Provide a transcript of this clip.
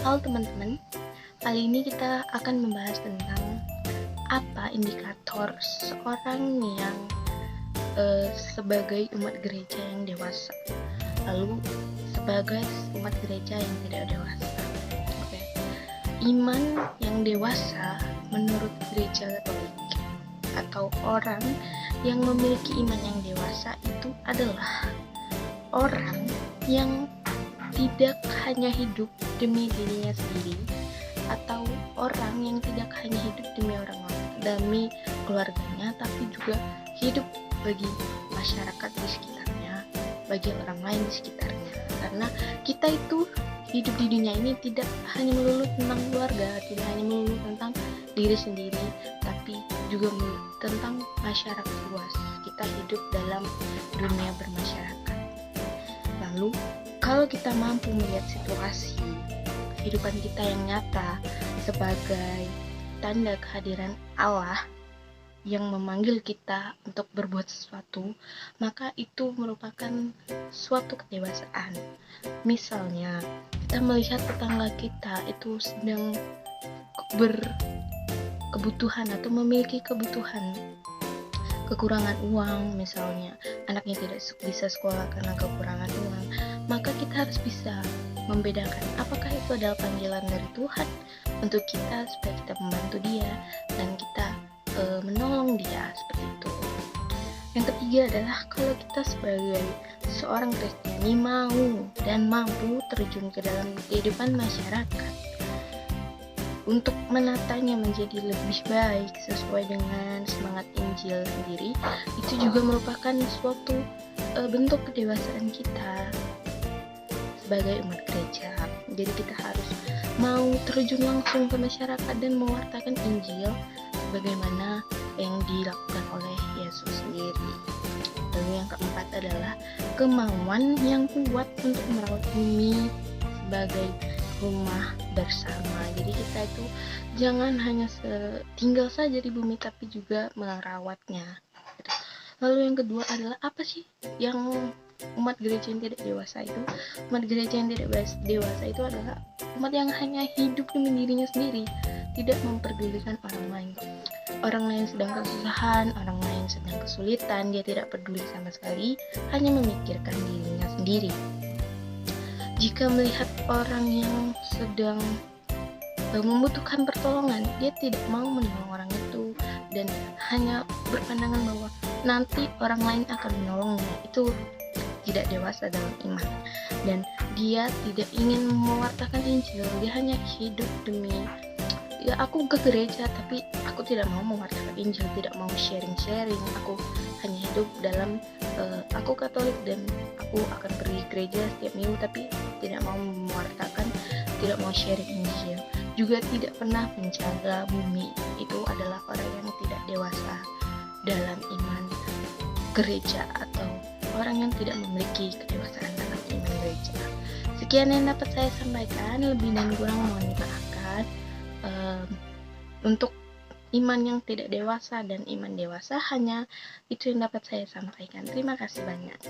Halo teman-teman, kali ini kita akan membahas tentang apa indikator seorang yang sebagai umat gereja yang dewasa, lalu sebagai umat gereja yang tidak dewasa. Oke. Iman yang dewasa menurut gereja Katolik atau orang yang memiliki iman yang dewasa itu adalah orang yang tidak hanya hidup demi dirinya sendiri, atau orang yang tidak hanya hidup demi orang lain, demi keluarganya, tapi juga hidup bagi masyarakat di sekitarnya, bagi orang lain di sekitarnya. Karena kita itu hidup di dunia ini tidak hanya melulu tentang keluarga, tidak hanya melulu tentang diri sendiri, tapi juga tentang masyarakat luas. Kita hidup dalam dunia bermasyarakat. Lalu kalau kita mampu melihat situasi kehidupan kita yang nyata sebagai tanda kehadiran Allah yang memanggil kita untuk berbuat sesuatu, maka itu merupakan suatu kedewasaan. Misalnya, kita melihat tetangga kita itu sedang berkebutuhan atau memiliki kebutuhan, kekurangan uang, misalnya anaknya tidak bisa sekolah karena kekurangan uang, maka kita harus bisa membedakan apakah itu adalah panggilan dari Tuhan untuk kita supaya kita membantu dia dan kita menolong dia, seperti itu. Yang ketiga adalah kalau kita sebagai seorang Kristiani mau dan mampu terjun ke dalam kehidupan masyarakat untuk menatanya menjadi lebih baik sesuai dengan semangat Injil sendiri, itu juga merupakan suatu bentuk kedewasaan kita sebagai umat gereja. Jadi kita harus mau terjun langsung ke masyarakat dan mewartakan Injil sebagaimana yang dilakukan oleh Yesus sendiri. Lalu yang keempat adalah kemauan yang kuat untuk merawat bumi sebagai rumah bersama. Jadi kita itu jangan hanya tinggal saja di bumi, tapi juga merawatnya. Lalu yang kedua adalah apa sih yang umat gereja yang tidak dewasa itu? Umat gereja yang tidak dewasa itu adalah umat yang hanya hidup demi dirinya sendiri, tidak memperdulikan orang lain. Orang lain sedang kesusahan, orang lain sedang kesulitan, dia tidak peduli sama sekali, hanya memikirkan dirinya sendiri. Jika melihat orang yang sedang membutuhkan pertolongan, dia tidak mau menolong orang itu dan hanya berpandangan bahwa nanti orang lain akan menolongnya. Itu tidak dewasa dalam iman, dan dia tidak ingin mewartakan Injil. Dia hanya hidup demi aku ke gereja tapi aku tidak mau mewartakan Injil, tidak mau sharing. Aku hanya hidup dalam aku Katolik dan aku akan pergi gereja setiap minggu, tapi tidak mau mewartakan, tidak mau sharing Injil, juga tidak pernah menjaga bumi. Itu adalah orang yang tidak dewasa dalam iman gereja atau orang yang tidak memiliki kedewasaan dalam iman gereja. Sekian yang dapat saya sampaikan, lebih dan kurang mohon dimaafkan. Untuk iman yang tidak dewasa dan iman dewasa, hanya itu yang dapat saya sampaikan. Terima kasih banyak.